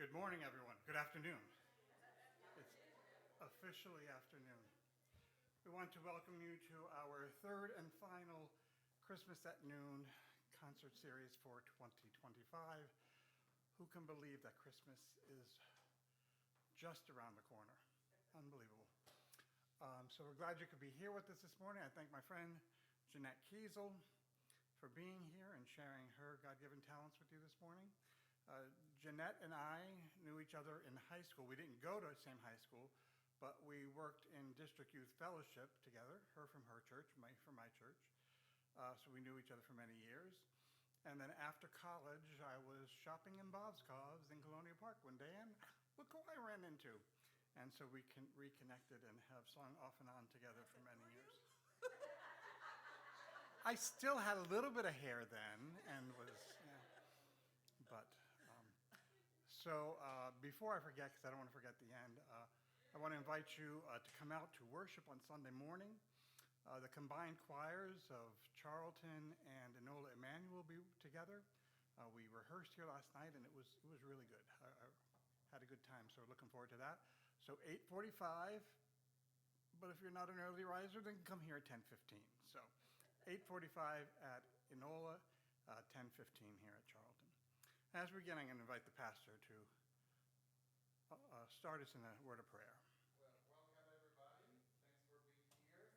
Good morning, everyone. Good afternoon. It's officially afternoon. We want to welcome you to our third and final Christmas at Noon concert series for 2025. Who can believe that Christmas is just around the corner? Unbelievable. So we're glad you could be here with us this morning. I thank my friend Jeannette Keezel for being here and sharing her God-given talents with you this morning. Jeannette and I knew each other in high school. We didn't go to the same high school, but we worked in District Youth Fellowship together, her from her church, me from my church. So we knew each other for many years. And then after college, I was shopping in Bob's Cause in Colonial Park one day, and look who I ran into. And so we reconnected and have sung off and on together for many years. I still had a little bit of hair then, and was, but. So before I forget, because I don't want to forget the end, I want to invite you to come out to worship on Sunday morning. The combined choirs of Charlton and Enola Emmanuel will be together. We rehearsed here last night, and it was really good. I had a good time, so we're looking forward to that. So 8:45, but if you're not an early riser, then come here at 10:15. So 8:45 at Enola, 10:15 here at Charlton. As we begin, I'm going to invite the pastor to start us in a word of prayer. Well, welcome everybody. Thanks for being here.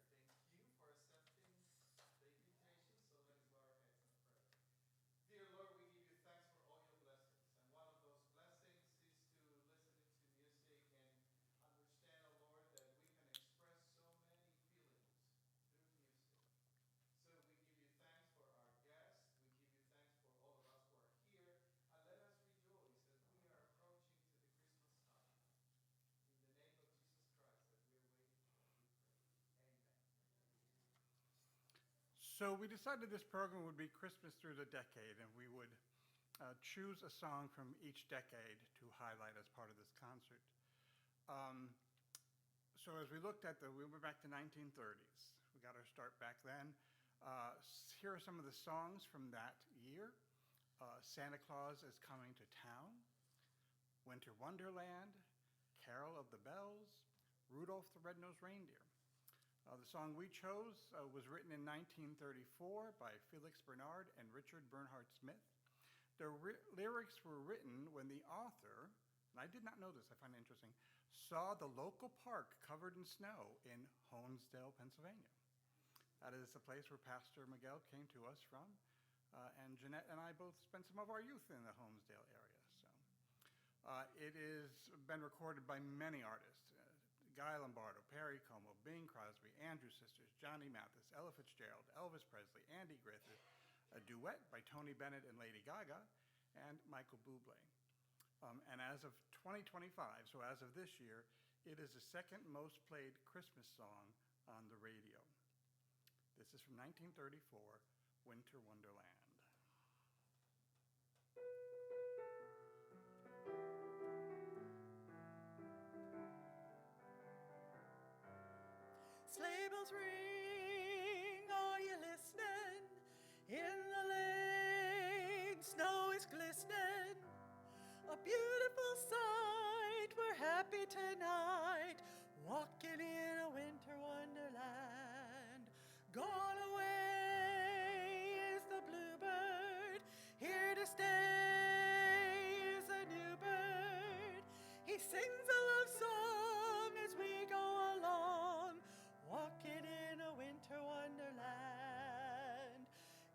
Thank you for accepting the invitation. So let's bow our heads in prayer. Dear Lord, we give you thanks for all your blessings. And one of those blessings is to listen to music and understand, oh Lord, that we can express so many feelings through music. So we give you thanks for our guests. We give you thanks for all of us who are here. And let us rejoice as we are approaching to the Christmas time. In the name of Jesus Christ that we are waiting for, we pray. Amen. So we decided this program would be Christmas through the decade, and we would choose a song from each decade to highlight as part of this concert. So as we looked at we went back to 1930s. We got our start back then. Here are some of the songs from that year. Santa Claus is Coming to Town, Winter Wonderland, Carol of the Bells, Rudolph the Red-Nosed Reindeer. The song we chose was written in 1934 by Felix Bernard and Richard Bernhard Smith. The lyrics were written when the author, and I did not know this, I find it interesting, saw the local park covered in snow in Honesdale, Pennsylvania. That is the place where Pastor Miguel came to us from. And Jeannette and I both spent some of our youth in the Honesdale area. So it has been recorded by many artists: Guy Lombardo, Perry Como, Bing Crosby, Andrew Sisters, Johnny Mathis, Ella Fitzgerald, Elvis Presley, Andy Griffith, a duet by Tony Bennett and Lady Gaga, and Michael Bublé. And as of 2025, so as of this year, it is the second most played Christmas song on the radio. This is from 1934, Winter Wonderland. Sleigh bells ring, are you listening? In the lane, snow is glistening. A beautiful sight, we're happy tonight, walking in a winter wonderland. Gone away is the bluebird, here to stay is a new bird. He sings a love song as we go along, walking in a winter wonderland.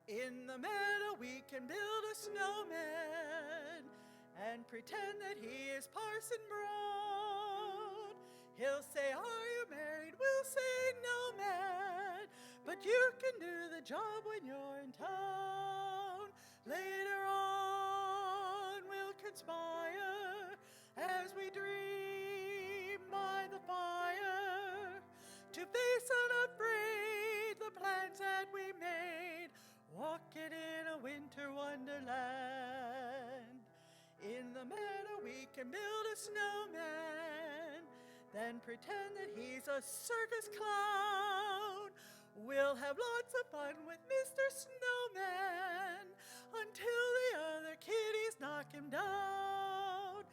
In the meadow we can build a snowman and pretend that he is Parson Brown. He'll say, are you married? We'll say, no, man, but you can do the job when you're in town. Later on we'll conspire as we dream by the fire to face unafraid the plans that we made, walking in a winter wonderland. In the meadow we can build a snowman, then pretend that he's a circus clown. We'll have lots of fun with Mr. Snowman until the other kitties knock him down.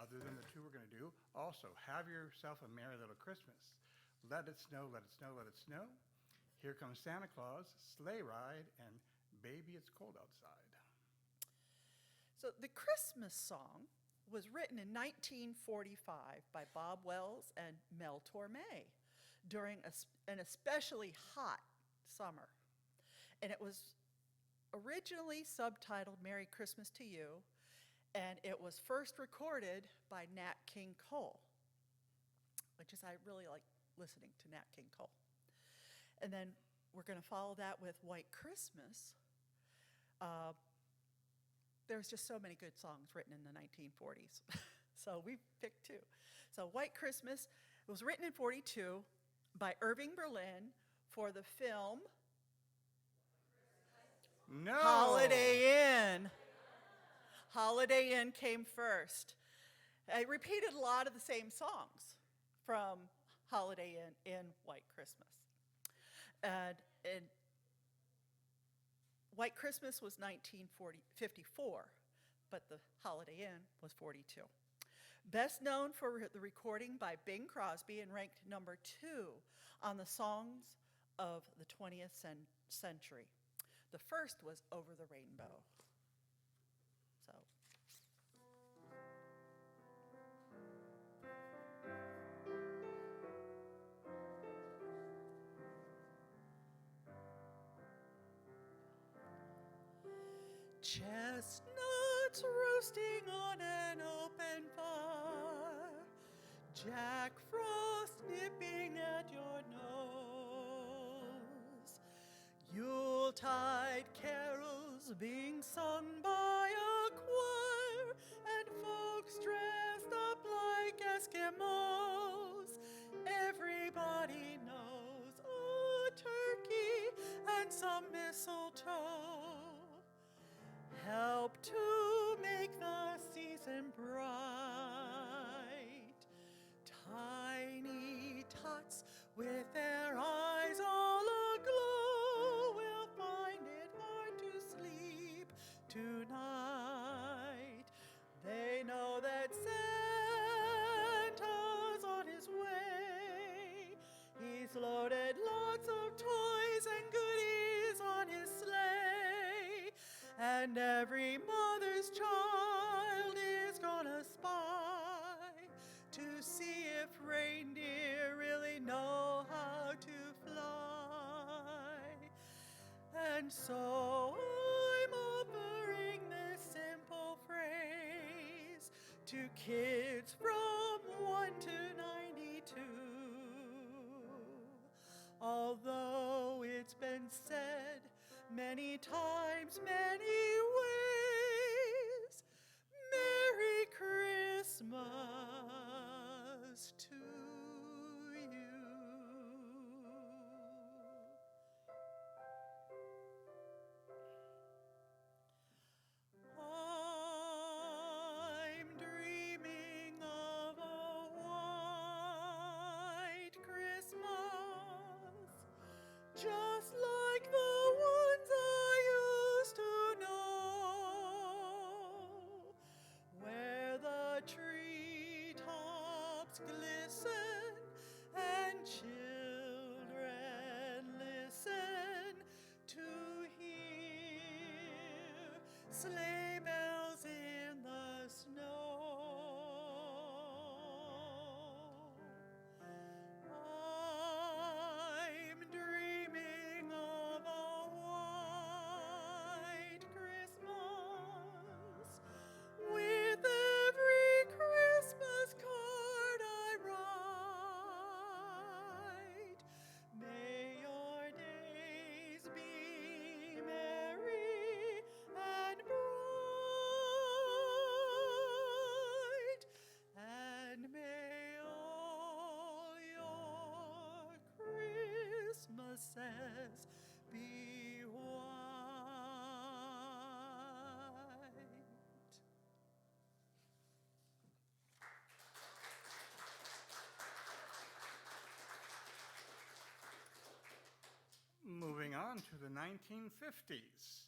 other than the two we're going to do. Also, Have Yourself a Merry Little Christmas, Let It Snow, Let It Snow, Let It Snow, Here Comes Santa Claus, Sleigh Ride, and Baby It's Cold Outside. So the Christmas song was written in 1945 by Bob Wells and Mel Torme during an especially hot summer. And it was originally subtitled Merry Christmas to You, and it was first recorded by Nat King Cole, which is, I really like listening to Nat King Cole. And then we're going to follow that with White Christmas. There's just so many good songs written in the 1940s. So we picked two. So White Christmas was written in 42 by Irving Berlin for the film No! Holiday Inn. Holiday Inn came first. I repeated a lot of the same songs from Holiday Inn in White Christmas. And White Christmas was 1954, but the Holiday Inn was 42. Best known for the recording by Bing Crosby and ranked number 2 on the songs of the 20th century. The first was Over the Rainbow. So. Chestnuts roasting on an open fire, Jack Frost nipping at your nose, Yuletide carols being sung by a choir, and folks dressed up like Eskimos. Everybody knows a turkey and some mistletoe help to make the season bright. Tiny tots with their eyes all aglow will find it hard to sleep tonight. They know that Santa's on his way. He's loaded lots of toys and goodies on his sleigh. And every mother's child is gonna spy to see if reindeer really know how to fly. And so I'm offering this simple phrase to kids from 1 to 92. Although it's been said many times, many ways, Merry Christmas to you. I'm dreaming of a white Christmas, just like the ones I used to know, where the treetops glisten and children listen to hear sleigh bells in the snow. I'm dreaming of a white Christmas with every Christmas card I write. May your days be merry and bright, and may all your Christmases be white. Moving on to the 1950s.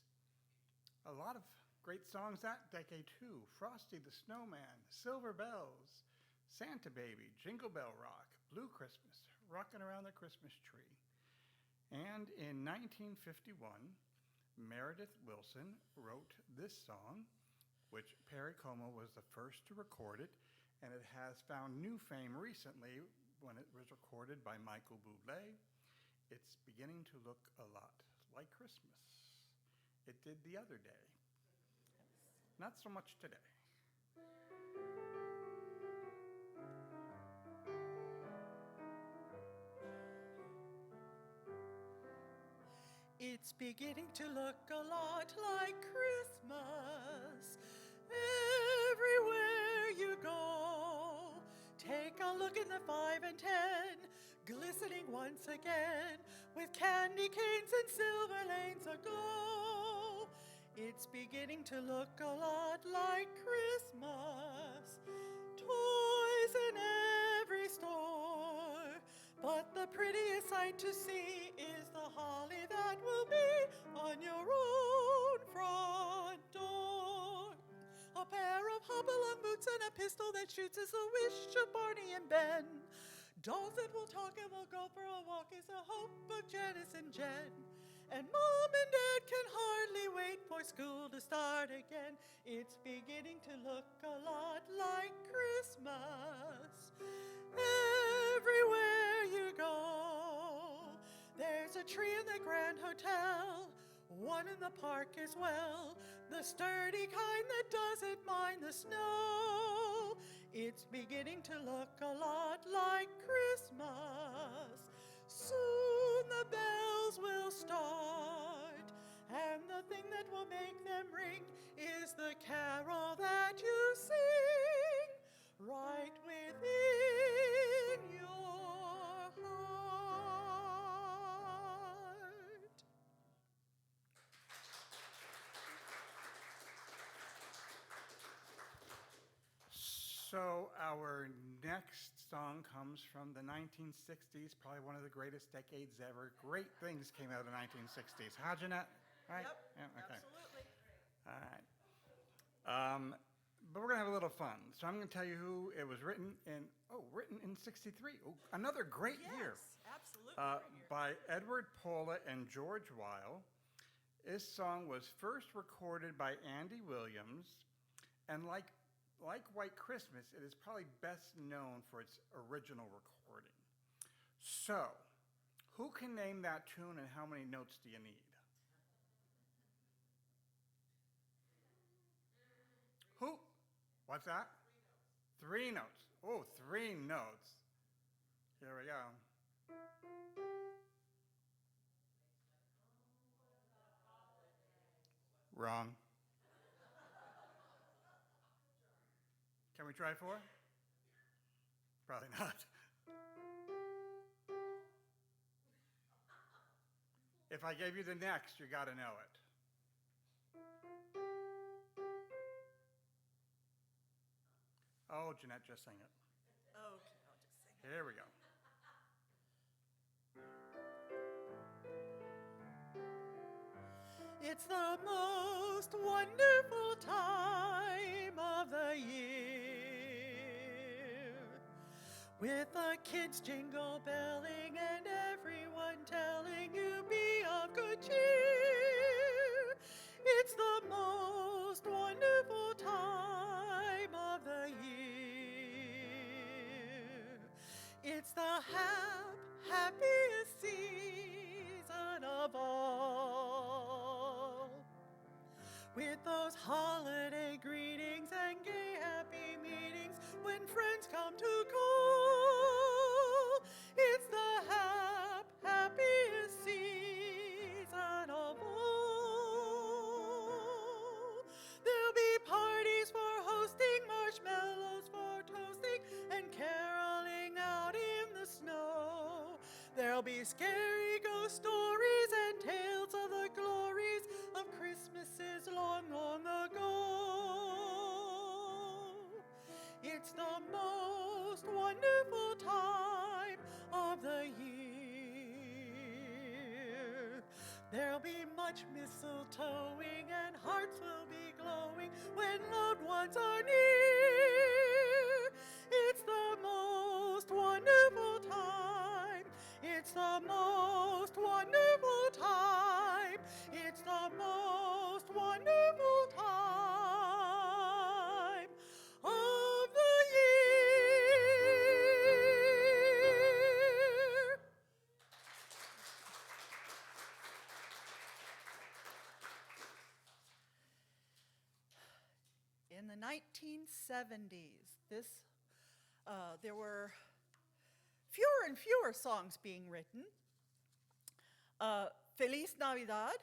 A lot of Great songs that decade too. Frosty the Snowman, Silver Bells, Santa Baby, Jingle Bell Rock, Blue Christmas, Rockin' Around the Christmas Tree. And in 1951, Meredith Willson wrote this song, which Perry Como was the first to record it, and it has found new fame recently when it was recorded by Michael Bublé. It's beginning to look a lot like Christmas. It did the other day. Not so much today. It's beginning to look a lot like Christmas everywhere you go. Take a look at the 5 and 10, glistening once again with candy canes and silver lanes aglow. It's beginning to look a lot like Christmas. Toys in every store. But the prettiest sight to see is the holly that will be on your own front door. A pair of hop-along boots and a pistol that shoots is a wish of Barney and Ben. Dolls that will talk and will go for a walk is a hope of Janice and Jen. And Mom and Dad can hardly wait for school to start again. It's beginning to look a lot like Christmas everywhere you go. There's a tree in the Grand Hotel, one in the park as well, the sturdy kind that doesn't mind the snow. It's beginning to look a lot like Christmas. Soon the bells will start, and the thing that will make them ring is the carol that you sing right within your heart. So our next song comes from the 1960s, probably one of the greatest decades ever. Great things came out of the 1960s. Huh, Jeannette? Right? Yep, Yeah, okay. absolutely. All right. But we're going to have a little fun. So I'm going to tell you who it was written in. Oh, written in 63. Oh, another great year. Yes, absolutely. By Edward Paula and George Weil. This song was first recorded by Andy Williams, and like White Christmas, it is probably best known for its original recording. So, who can name that tune and how many notes do you need? Who? What's that? 3 notes. Oh, 3 notes. Here we go. Wrong. Can we try 4? Probably not. If I gave you the next, you got to know it. Oh, Jeannette, just sing it. Okay, I'll just sing. Here we go. It's the most wonderful time of the year, with the kids jingle belling and everyone telling you be of good cheer. It's the most wonderful time of the year. It's the happiest season of all, with those holiday greetings and gay happy meetings when friends come to call. It's the happiest season of all. There'll be parties for hosting, marshmallows for toasting, and caroling out in the snow. There'll be scary ghost stories and tales of the glories of Christmases long, long ago. It's the most wonderful time of the year. There'll be much mistletoeing and hearts will be glad. glowing when loved ones are near. It's the most wonderful time. It's the most wonderful time. It's the most wonderful time of the year. In the 1970s, there were fewer and fewer songs being written. Feliz Navidad,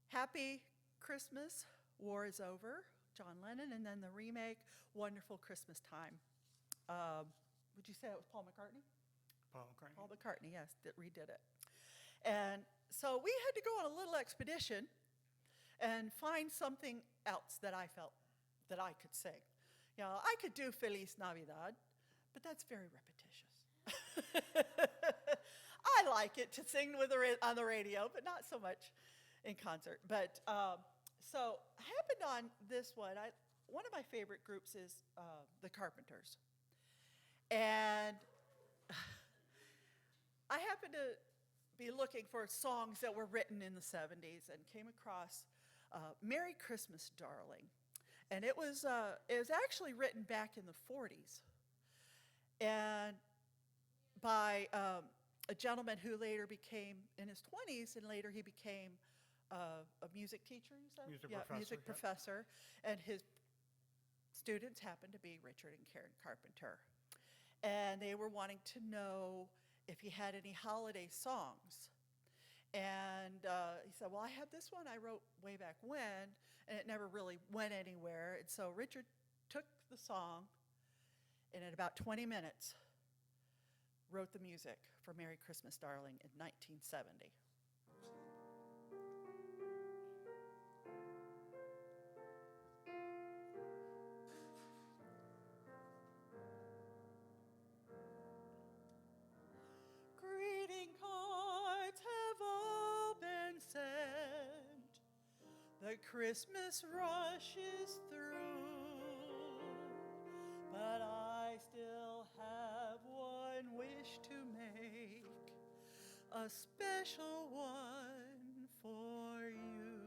Happy Christmas, War is Over, John Lennon, and then the remake, Wonderful Christmas Time. Would you say it was Paul McCartney? Paul McCartney. Paul McCartney, yes, that redid it. And so we had to go on a little expedition and find something else that I felt that I could sing. You know, I could do Feliz Navidad, but that's very repetitious. I like it to sing on the radio, but not so much in concert. But so I happened on this one. One of my favorite groups is the Carpenters. And I happened to be looking for songs that were written in the 70s and came across Merry Christmas, Darling. And it was actually written back in the 40s. And by a gentleman who later became in his 20s, and later he became a music teacher, you said? Music professor. And his students happened to be Richard and Karen Carpenter. And they were wanting to know if he had any holiday songs. And he said, well, I have this one I wrote way back when, and it never really went anywhere. And so Richard took the song, and in about 20 minutes, wrote the music for Merry Christmas, Darling in 1970. Greeting cards have all been sent. The Christmas rush is through, but I still have one wish to make, a special one for you.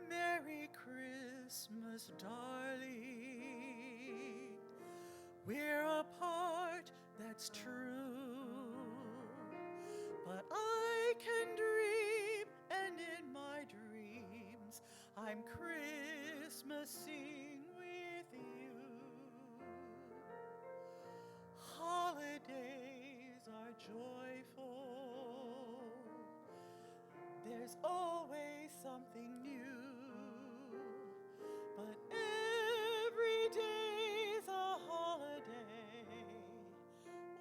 Merry Christmas, darling. We're apart, that's true, but I can dream, and in my dreams I'm Christmasing with you. Holidays are joyful. There's always something new, but every day's a holiday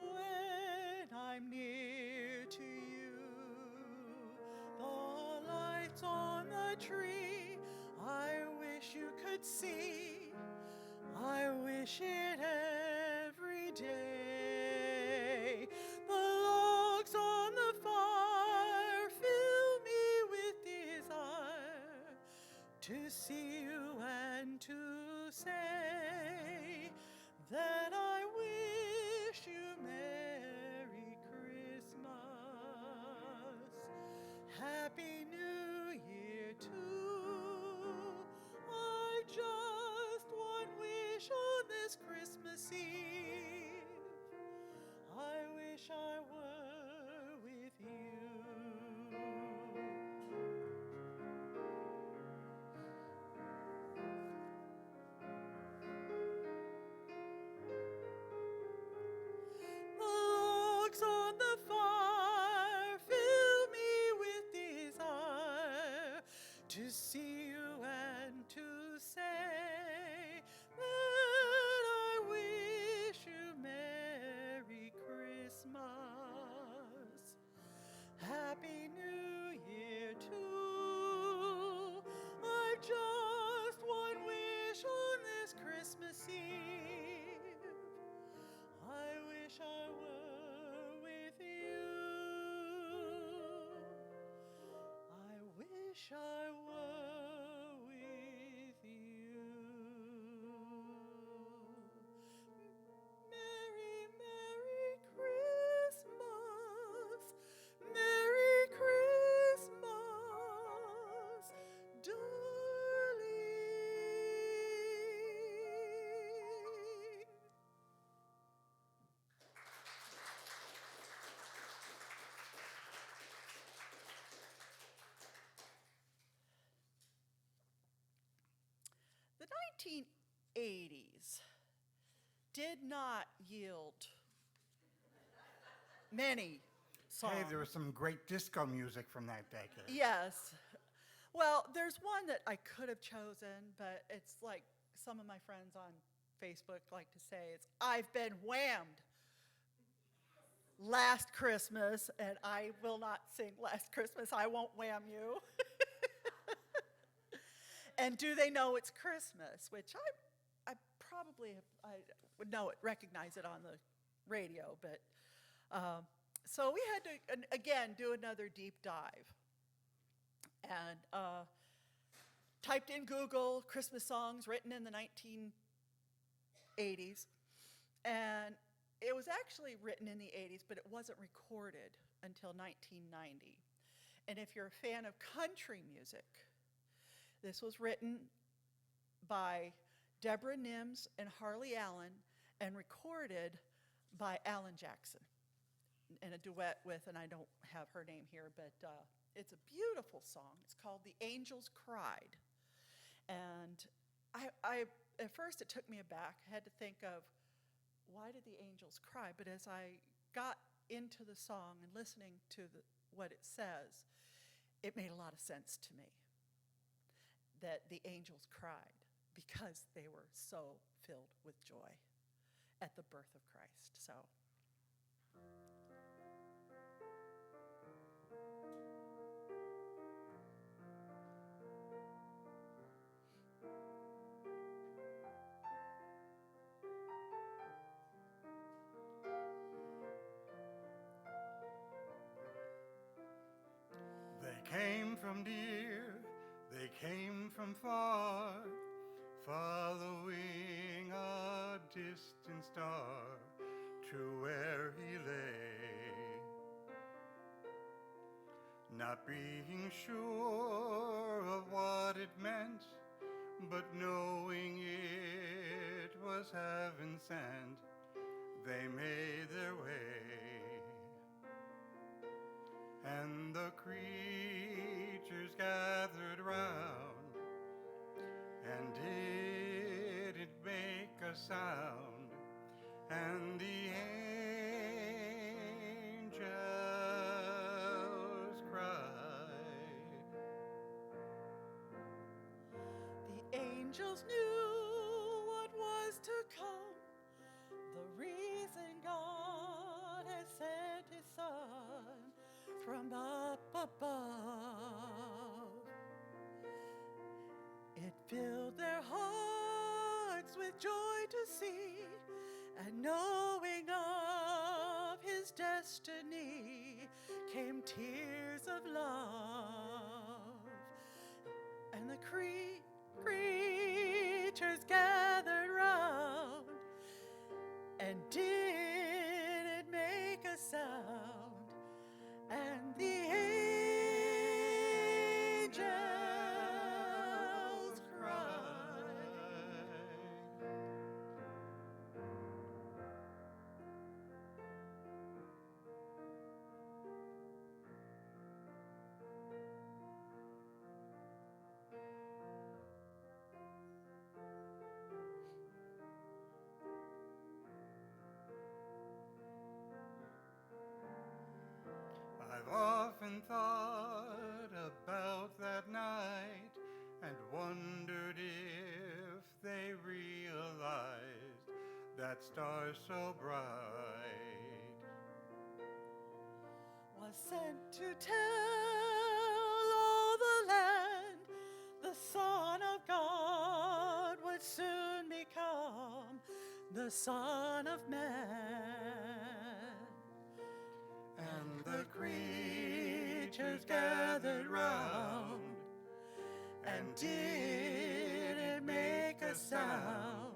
when I'm near to you. The lights on the tree, I wish you could see. I wish it every day. The logs on the fire fill me with desire to see you and to say that I wish you Merry Christmas, Happy New Year too. I just one wish on this Christmas Eve. I wish I were with you. The logs on the fire fill me with desire to see you and to say that I wish you Merry Christmas, Happy New Year too. I've just one wish on this Christmas Eve. I wish I were with you. I wish I 1980s did not yield many songs. Hey, there was some great disco music from that decade. Yes. Well, there's one that I could have chosen, but it's like some of my friends on Facebook like to say, it's I've Been Whammed. Last Christmas, and I will not sing Last Christmas, I won't wham you. And Do They Know It's Christmas, which I probably I would know it, recognize it on the radio, but so we had to, again, do another deep dive. And typed in Google Christmas songs written in the 1980s, and it was actually written in the 80s, but it wasn't recorded until 1990. And if you're a fan of country music, this was written by Deborah Nims and Harley Allen and recorded by Alan Jackson in a duet with, and I don't have her name here, but it's a beautiful song. It's called The Angels Cried. And I at first it took me aback. I had to think of, why did the angels cry? But as I got into the song and listening to what it says, it made a lot of sense to me that the angels cried because they were so filled with joy at the birth of Christ. So. They came from near, they came from far, following a distant star to where he lay. Not being sure of what it meant, but knowing it was heaven sent, they made their way. And the creatures gathered round, and did it make a sound, and the angels cried. The angels knew what was to come, the reason God had sent his Son from up above. It filled their hearts with joy to see, and knowing of his destiny came tears of love. And the creatures gathered round, and did it make a sound? And the angels cried. I've often thought about that night and wondered if they realized that star so bright Was sent to tell all the land the Son of God would soon become the Son of Man. and the creatures gathered round, and did it make a sound?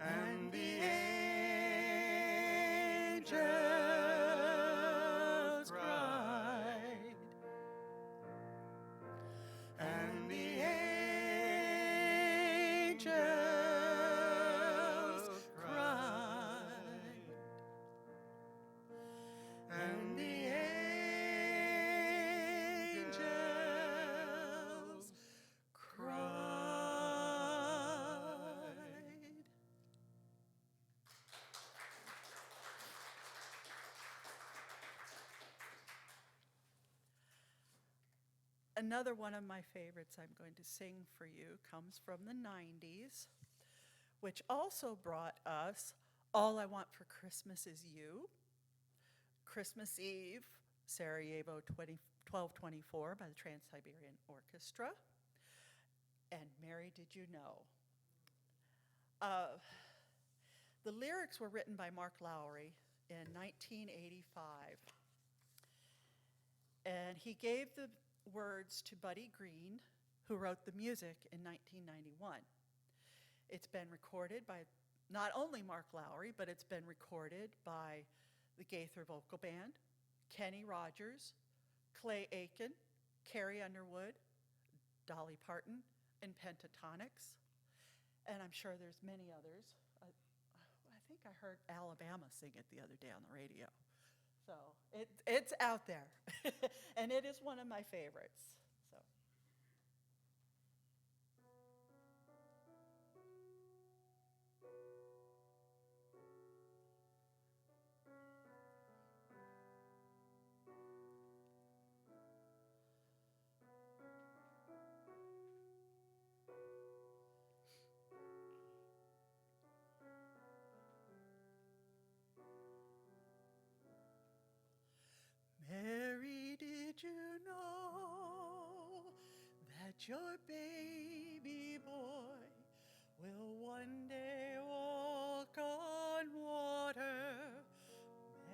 And the angels cried, and the angels cried, and the angels cried. another one of my favorites I'm going to sing for you comes from the 90s, which also brought us All I Want for Christmas Is You, Christmas Eve, Sarajevo 1224 by the Trans-Siberian Orchestra, and Mary Did You Know. The lyrics were written by Mark Lowry in 1985, and he gave the words to Buddy Green, who wrote the music in 1991. It's been recorded by not only Mark Lowry, but it's been recorded by the Gaither Vocal Band, Kenny Rogers, Clay Aiken, Carrie Underwood, Dolly Parton, and Pentatonics. And I'm sure there's many others. I think I heard Alabama sing it the other day on the radio. So it's out there. And it is one of my favorites. So. Mary, did you know that your baby boy will one day walk on water?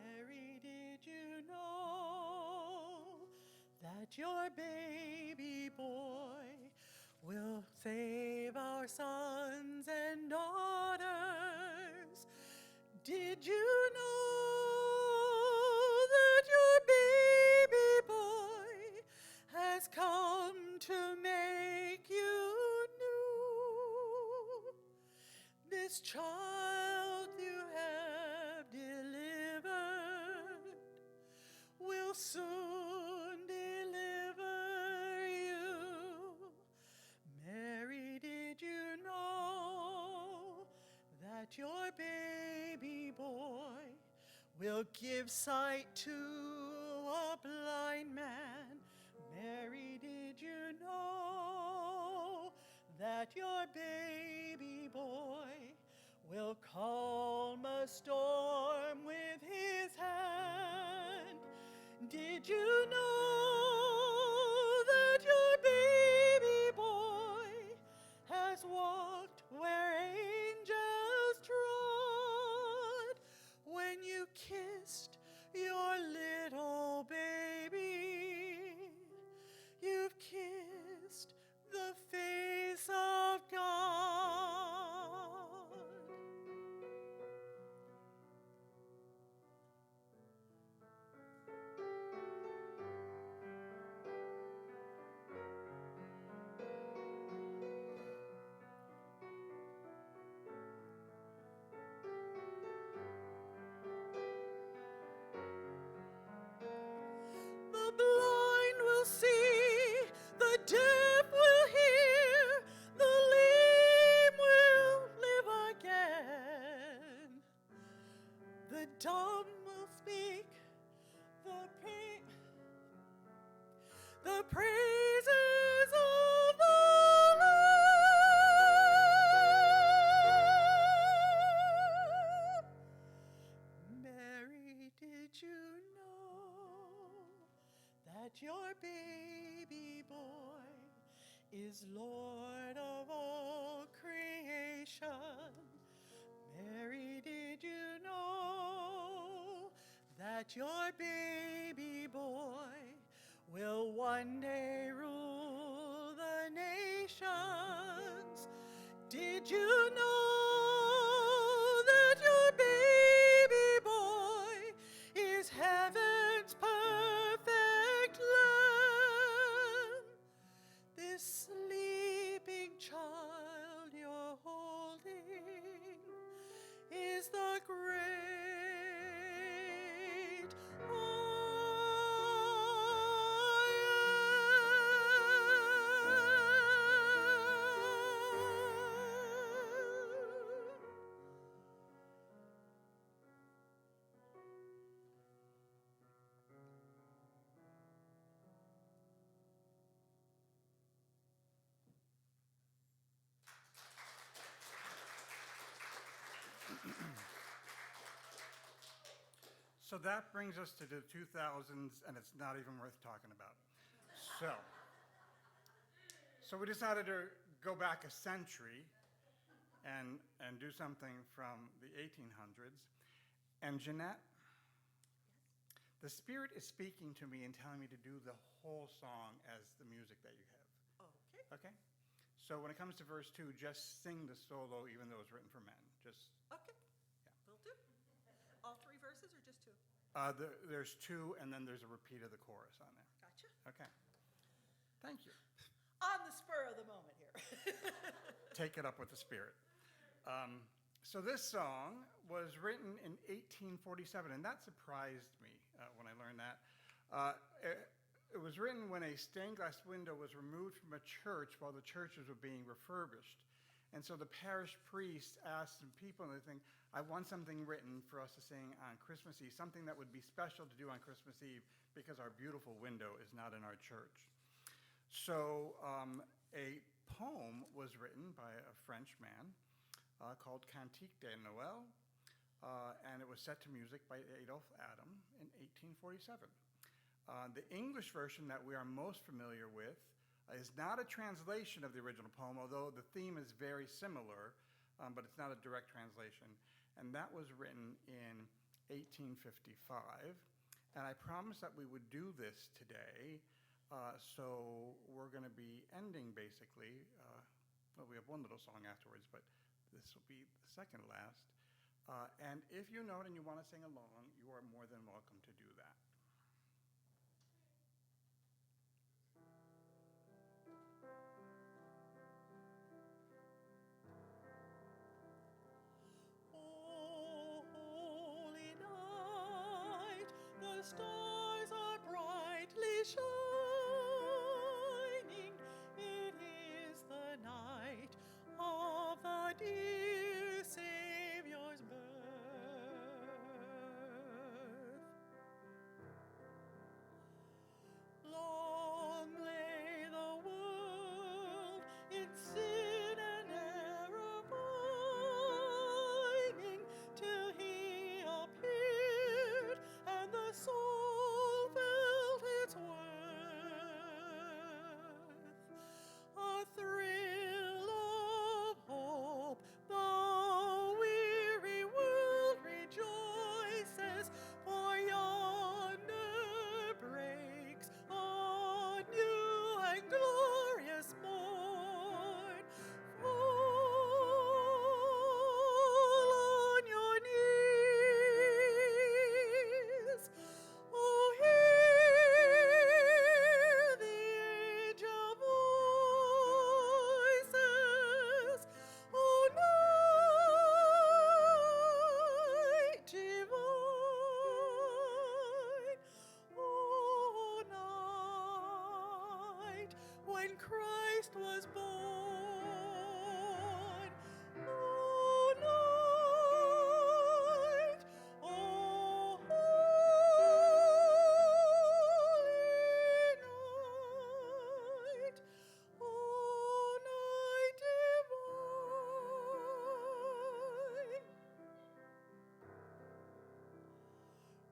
Mary, did you know that your baby boy will save our sons and daughters? Did you know that your baby boy has come to make you new? This child you have delivered will soon deliver you. Mary, did you know that your baby boy will give sight to a blind man? Mary, did you know that your baby boy will calm a storm with his hand? Did you know that your baby boy has walked where angels trod? When you kissed your little baby, you've kissed the face of God. The blind will see, the deaf will hear, the lame will live again. The dumb will speak, the praises of the Lamb. Mary, did you know that your baby boy is Lord of all creation? Mary, did you know that your baby boy will one day rule the nations? Did you know that your baby boy is heaven's perfect lamb? This sleeping child you're holding is the great I am. So that brings us to the 2000s, and it's not even worth talking about. So we decided to go back a century and do something from the 1800s. And Jeannette, the Spirit is speaking to me and telling me to do the whole song as the music that you have. Okay. Okay? So when it comes to verse 2, just sing the solo even though it's written for men. Just Okay. Will do. All 3 verses or just 2? there's 2, and then there's a repeat of the chorus on there. Gotcha. Okay. Thank you. On the spur of the moment here. Take it up with the Spirit. So this song was written in 1847, and that surprised me when I learned that. It was written when a stained glass window was removed from a church while the churches were being refurbished. And so the parish priest asked some people, and they think, I want something written for us to sing on Christmas Eve, something that would be special to do on Christmas Eve because our beautiful window is not in our church. So a poem was written by a French man called Cantique de Noël, and it was set to music by Adolphe Adam in 1847. The English version that we are most familiar with is not a translation of the original poem, although the theme is very similar, but it's not a direct translation. And that was written in 1855. And I promised that we would do this today, so we're going to be ending basically, well, we have one little song afterwards, but this will be the second last. And if you know it and you want to sing along, you are more than welcome to do that. Oh, holy night, the stars are brightly shining. It is the night of the dear Savior's birth. Long lay the world in sin and error pining, till he appeared and the soul felt its worth. A thrill of hope, the weary world rejoices, for yonder breaks a new and glorious morn. Fall on your knees. Oh, hear the angel voices. Oh, night divine. Oh, night when Christ was born. Oh, night. Oh, holy night. Oh, night divine.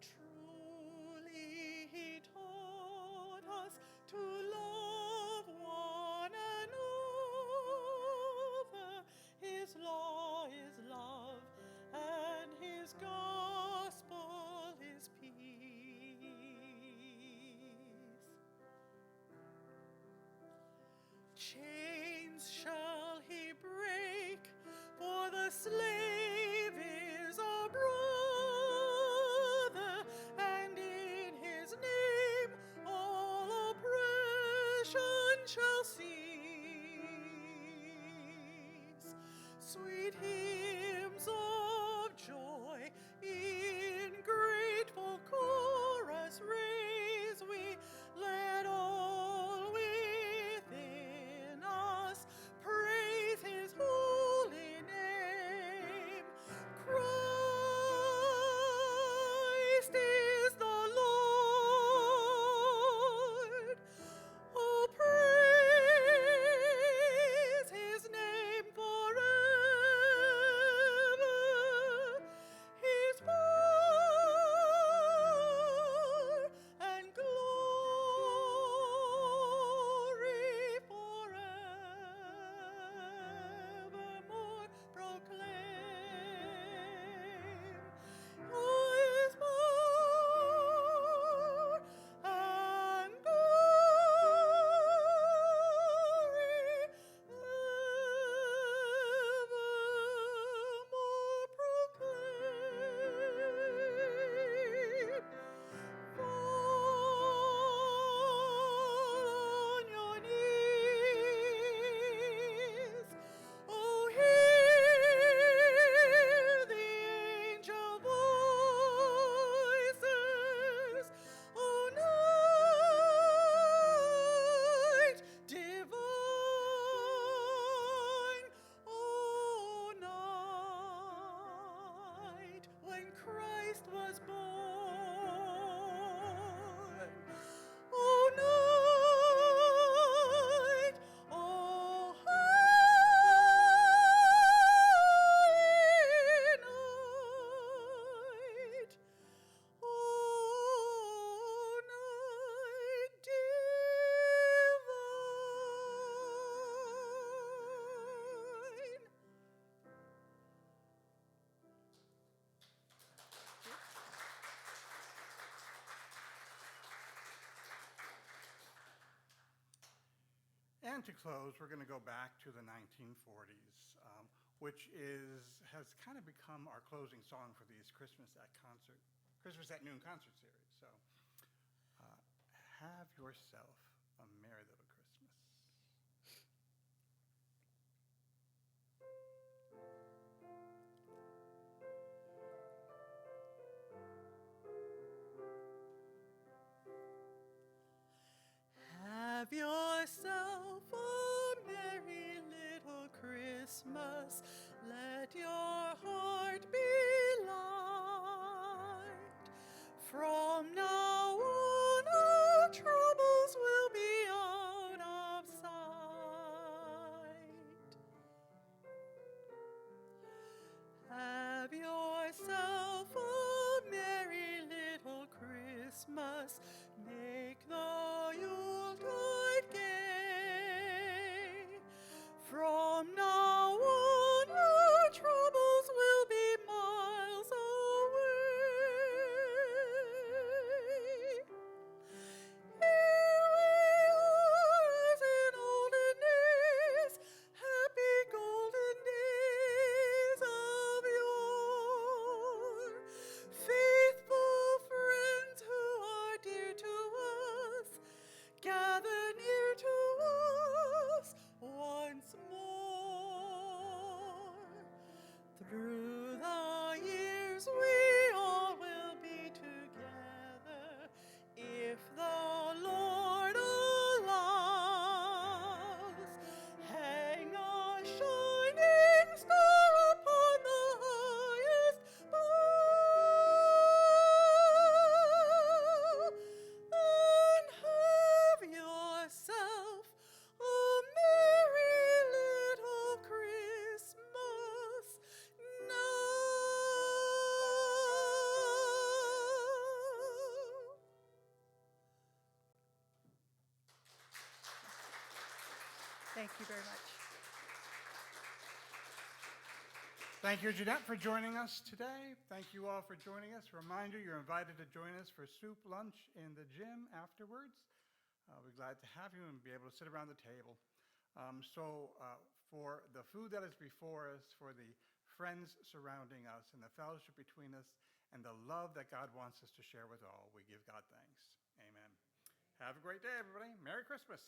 Truly he taught us to love one another. His law is love, and his gospel is peace. Chains shall he break, for the slave is a brother, and in his name all oppression shall cease. Sweet hymns of joy in grateful chorus raise we, let all within us praise his holy name. Christ is the Lord. Oh, praise his name forever. And to close, we're going to go back to the 1940s, which has kind of become our closing song for these Christmas at Noon concert series. So, have yourself a merry little Christmas. Have yourself a merry little Christmas. Let your heart be light. From now on, our troubles will be out of sight. Have yourself a merry little Christmas. Make the Yuletide gay. From now on, our troubles will be miles away. Here we are as in olden days, happy golden days of yore. Faithful friends who are dear to us, gather near to us once more. Through the years we all will be together, if the Lord allows. Hang a shining star upon the highest bough, and have yourself a merry little Christmas now. Thank you very much. Thank you, Jeannette, for joining us today. Thank you all for joining us. Reminder, you're invited to join us for soup lunch in the gym afterwards. We're glad to have you and be able to sit around the table. For the food that is before us, for the friends surrounding us, and the fellowship between us, and the love that God wants us to share with all, we give God thanks. Amen. Have a great day, everybody. Merry Christmas.